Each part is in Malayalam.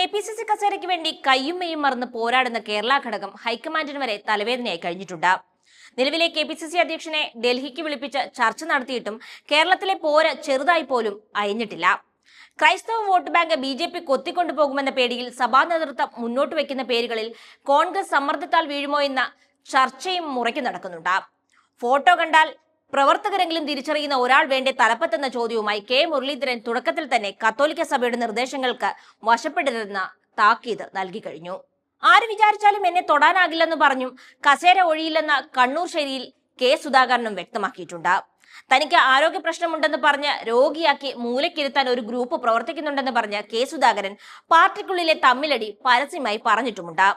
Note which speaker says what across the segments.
Speaker 1: KPCC കസേരയ്ക്ക് വേണ്ടി കയ്യും മെയ്യും മറന്ന് പോരാടുന്ന കേരള ഘടകം ഹൈക്കമാൻഡിന് വരെ തലവേദനയായി കഴിഞ്ഞിട്ടുണ്ട്. നിലവിലെ KPCC അധ്യക്ഷനെ ഡൽഹിക്ക് വിളിപ്പിച്ച് ചർച്ച നടത്തിയിട്ടും കേരളത്തിലെ പോര് ചെറുതായി പോലും അയഞ്ഞിട്ടില്ല. ക്രൈസ്തവ വോട്ട് ബാങ്ക് BJP കൊത്തിക്കൊണ്ടുപോകുമെന്ന പേടിയിൽ സഭാ നേതൃത്വം മുന്നോട്ട് വയ്ക്കുന്ന പേരുകളിൽ കോൺഗ്രസ് സമ്മർദ്ദത്താൽ വീഴുമോ എന്ന ചർച്ചയും മുറയ്ക്ക് നടക്കുന്നുണ്ട്. ഫോട്ടോ കണ്ടാൽ പ്രവർത്തകരെങ്കിലും തിരിച്ചറിയുന്ന ഒരാൾ വേണ്ടേ തലപ്പത്തെന്ന ചോദ്യവുമായി K മുരളീധരൻ തുടക്കത്തിൽ തന്നെ കത്തോലിക്ക സഭയുടെ നിർദ്ദേശങ്ങൾക്ക് വശപ്പെടരുതെന്ന താക്കീത് നൽകി കഴിഞ്ഞു. ആര് വിചാരിച്ചാലും എന്നെ തൊടാനാകില്ലെന്ന് പറഞ്ഞും കസേര ഒഴിയില്ലെന്ന കണ്ണൂർ ശൈലിയിൽ K സുധാകരനും വ്യക്തമാക്കിയിട്ടുണ്ട്. തനിക്ക് ആരോഗ്യ പ്രശ്നമുണ്ടെന്ന് പറഞ്ഞ് രോഗിയാക്കി മൂലക്കിരുത്താൻ ഒരു ഗ്രൂപ്പ് പ്രവർത്തിക്കുന്നുണ്ടെന്ന് പറഞ്ഞ് K സുധാകരൻ പാർട്ടിക്കുള്ളിലെ തമ്മിലടി പരസ്യമായി പറഞ്ഞിട്ടുമുണ്ട്.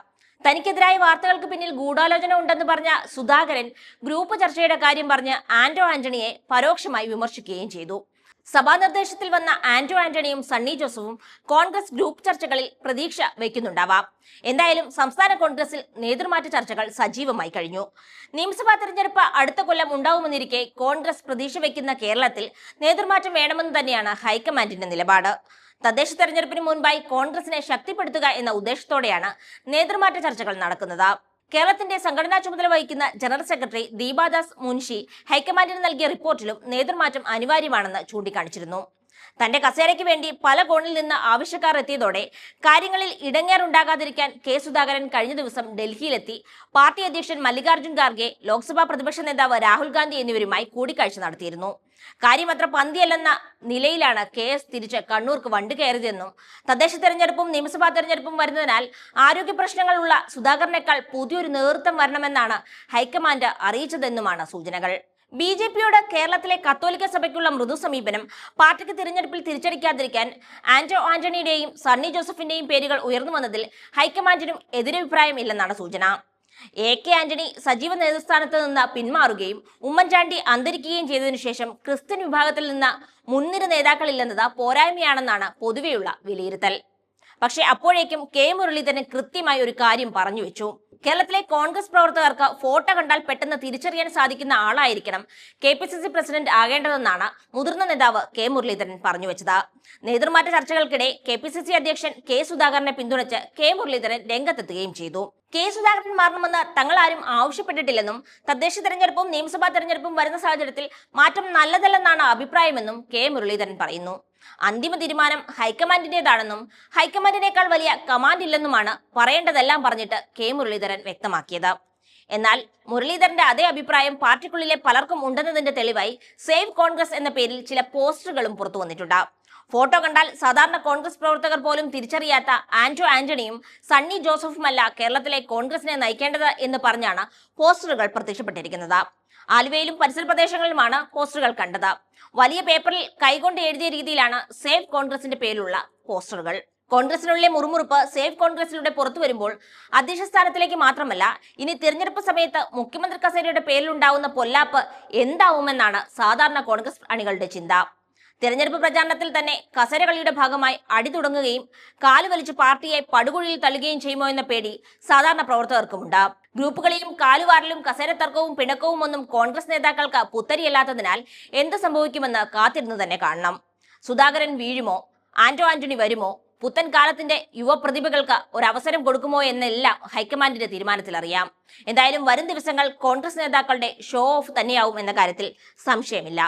Speaker 1: തനിക്കെതിരായ വാർത്തകൾക്ക് പിന്നിൽ ഗൂഢാലോചന ഉണ്ടെന്ന് പറഞ്ഞ സുധാകരൻ ഗ്രൂപ്പ് ചർച്ചയുടെ കാര്യം പറഞ്ഞ് ആന്റോ ആന്റണിയെ പരോക്ഷമായി വിമർശിക്കുകയും ചെയ്തു. സഭാ നിർദ്ദേശത്തിൽ വന്ന ആന്റോ ആന്റണിയും സണ്ണി ജോസഫും കോൺഗ്രസ് ഗ്രൂപ്പ് ചർച്ചകളിൽ പ്രതീക്ഷ വയ്ക്കുന്നുണ്ടാവാം. എന്തായാലും സംസ്ഥാന കോൺഗ്രസിൽ നേതൃമാറ്റ ചർച്ചകൾ സജീവമായി കഴിഞ്ഞു. നിയമസഭാ തെരഞ്ഞെടുപ്പ് അടുത്ത കൊല്ലം ഉണ്ടാവുമെന്നിരിക്കെ കോൺഗ്രസ് പ്രതീക്ഷ വയ്ക്കുന്ന കേരളത്തിൽ നേതൃമാറ്റം വേണമെന്ന് തന്നെയാണ് ഹൈക്കമാൻഡിന്റെ നിലപാട്. തദ്ദേശ തെരഞ്ഞെടുപ്പിന് മുൻപായി കോൺഗ്രസിനെ ശക്തിപ്പെടുത്തുക എന്ന ഉദ്ദേശത്തോടെയാണ് നേതൃമാറ്റ ചർച്ചകൾ നടക്കുന്നത്. കേരളത്തിന്റെ സംഘടനാ ചുമതല വഹിക്കുന്ന ജനറൽ സെക്രട്ടറി ദീപാദാസ് മുൻഷി ഹൈക്കമാൻഡിന് നൽകിയ റിപ്പോർട്ടിലും നേതൃമാറ്റം അനിവാര്യമാണെന്ന് ചൂണ്ടിക്കാണിച്ചിരുന്നു. തന്റെ കസേരയ്ക്ക് വേണ്ടി പല കോണിൽ നിന്ന് ആവശ്യക്കാർ എത്തിയതോടെ കാര്യങ്ങളിൽ ഇടങ്ങേറുണ്ടാകാതിരിക്കാൻ K സുധാകരൻ കഴിഞ്ഞ ദിവസം ഡൽഹിയിലെത്തി പാർട്ടി അധ്യക്ഷൻ മല്ലികാർജ്ജുൻ ഖാർഗെ, ലോക്സഭാ പ്രതിപക്ഷ നേതാവ് രാഹുൽ ഗാന്ധി എന്നിവരുമായി കൂടിക്കാഴ്ച നടത്തിയിരുന്നു. കാര്യമത്ര പന്തിയല്ലെന്ന നിലയിലാണ് KS തിരിച്ച് കണ്ണൂർക്ക് വണ്ടി കയറിയതെന്നും തദ്ദേശ തെരഞ്ഞെടുപ്പും നിയമസഭാ തെരഞ്ഞെടുപ്പും വരുന്നതിനാൽ ആരോഗ്യ പ്രശ്നങ്ങളുള്ള സുധാകരനേക്കാൾ പുതിയൊരു നേതൃത്വം വരണമെന്നാണ് ഹൈക്കമാൻഡ് അറിയിച്ചതെന്നുമാണ് സൂചനകൾ. BJPയോട് കേരളത്തിലെ കത്തോലിക്ക സഭയ്ക്കുള്ള മൃദു സമീപനം പാർട്ടിക്ക് തിരഞ്ഞെടുപ്പിൽ തിരിച്ചടിക്കാതിരിക്കാൻ ആന്റോ ആന്റണിയുടെയും സണ്ണി ജോസഫിന്റെയും പേരുകൾ ഉയർന്നു വന്നതിൽ ഹൈക്കമാൻഡിനും എതിരഭിപ്രായം ഇല്ലെന്നാണ് സൂചന. AK ആന്റണി സജീവ നേതൃസ്ഥാനത്ത് നിന്ന് പിന്മാറുകയും ഉമ്മൻചാണ്ടി അന്തരിക്കുകയും ചെയ്തതിനു ശേഷം ക്രിസ്ത്യൻ വിഭാഗത്തിൽ നിന്ന് മുൻനിര നേതാക്കളില്ലെന്നത് പോരായ്മയാണെന്നാണ് പൊതുവെയുള്ള വിലയിരുത്തൽ. പക്ഷേ അപ്പോഴേക്കും K മുരളീധരൻ കൃത്യമായി ഒരു കാര്യം പറഞ്ഞു വെച്ചു. കേരളത്തിലെ കോൺഗ്രസ് പ്രവർത്തകർക്ക് ഫോട്ടോ കണ്ടാൽ പെട്ടെന്ന് തിരിച്ചറിയാൻ സാധിക്കുന്ന ആളായിരിക്കണം KPCC പ്രസിഡന്റ് ആകേണ്ടതെന്നാണ് മുതിർന്ന നേതാവ് K മുരളീധരൻ പറഞ്ഞു വെച്ചത്. നേതൃമാറ്റ ചർച്ചകൾക്കിടെ KPCC അധ്യക്ഷൻ K സുധാകരനെ പിന്തുണച്ച് K മുരളീധരൻ രംഗത്തെത്തുകയും ചെയ്തു. K സുധാകരൻ മാറണമെന്ന് തങ്ങൾ ആരും ആവശ്യപ്പെട്ടിട്ടില്ലെന്നും തദ്ദേശ തെരഞ്ഞെടുപ്പും നിയമസഭാ തെരഞ്ഞെടുപ്പും വരുന്ന സാഹചര്യത്തിൽ മാറ്റം നല്ലതല്ലെന്നാണ് അഭിപ്രായമെന്നും K മുരളീധരൻ പറയുന്നു. അന്തിമ തീരുമാനം ഹൈക്കമാൻഡിന്റേതാണെന്നും ഹൈക്കമാൻഡിനേക്കാൾ വലിയ കമാൻഡ് ഇല്ലെന്നുമാണ് പറയേണ്ടതെല്ലാം പറഞ്ഞിട്ട് K മുരളീധരൻ വ്യക്തമാക്കിയത്. എന്നാൽ മുരളീധരന്റെ അതേ അഭിപ്രായം പാർട്ടിക്കുള്ളിലെ പലർക്കും ഉണ്ടെന്നതിന്റെ തെളിവായി സേവ് കോൺഗ്രസ് എന്ന പേരിൽ ചില പോസ്റ്ററുകളും പുറത്തു വന്നിട്ടുണ്ട്. ഫോട്ടോ കണ്ടാൽ സാധാരണ കോൺഗ്രസ് പ്രവർത്തകർ പോലും തിരിച്ചറിയാത്ത ആന്റോ ആന്റണിയും സണ്ണി ജോസഫുമല്ല കേരളത്തിലെ കോൺഗ്രസിനെ നയിക്കേണ്ടത് എന്ന് പറഞ്ഞാണ് പോസ്റ്ററുകൾ പ്രത്യക്ഷപ്പെട്ടിരിക്കുന്നത്. ആലുവയിലും പരിസര പ്രദേശങ്ങളിലുമാണ് പോസ്റ്ററുകൾ കണ്ടത്. വലിയ പേപ്പറിൽ കൈകൊണ്ട് എഴുതിയ രീതിയിലാണ് സേവ് കോൺഗ്രസിന്റെ പേരിലുള്ള പോസ്റ്ററുകൾ. കോൺഗ്രസിനുള്ളിലെ മുറുമുറുപ്പ് സേവ് കോൺഗ്രസിലൂടെ പുറത്തു വരുമ്പോൾ അധ്യക്ഷ സ്ഥാനത്തിലേക്ക് മാത്രമല്ല ഇനി തിരഞ്ഞെടുപ്പ് സമയത്ത് മുഖ്യമന്ത്രി കസേരയുടെ പേരിലുണ്ടാവുന്ന പൊല്ലാപ്പ് എന്താവുമെന്നാണ് സാധാരണ കോൺഗ്രസ് അണികളുടെ ചിന്ത. തിരഞ്ഞെടുപ്പ് പ്രചാരണത്തിൽ തന്നെ കസേരകളിയുടെ ഭാഗമായി അടി തുടങ്ങുകയും കാലുവലിച്ച് പാർട്ടിയെ പടുകുഴിയിൽ തള്ളുകയും ചെയ്യുമോ എന്ന പേടി സാധാരണ പ്രവർത്തകർക്കുമുണ്ട്. ഗ്രൂപ്പുകളിലും കാലുവാരലും കസേര തർക്കവും പിണക്കവും ഒന്നും കോൺഗ്രസ് നേതാക്കൾക്ക് പുത്തരിയല്ലാത്തതിനാൽ എന്ത് സംഭവിക്കുമെന്ന് കാത്തിരുന്ന് തന്നെ കാണണം. സുധാകരൻ വീഴുമോ, ആന്റോ ആന്റണി വരുമോ, പുത്തൻ കാലത്തിന്റെ യുവപ്രതിഭകൾക്ക് ഒരവസരം കൊടുക്കുമോ എന്നെല്ലാം ഹൈക്കമാൻഡിന്റെ തീരുമാനത്തിൽ അറിയാം. എന്തായാലും വരും ദിവസങ്ങൾ കോൺഗ്രസ് നേതാക്കളുടെ ഷോ ഓഫ് തന്നെയാവും എന്ന കാര്യത്തിൽ സംശയമില്ല.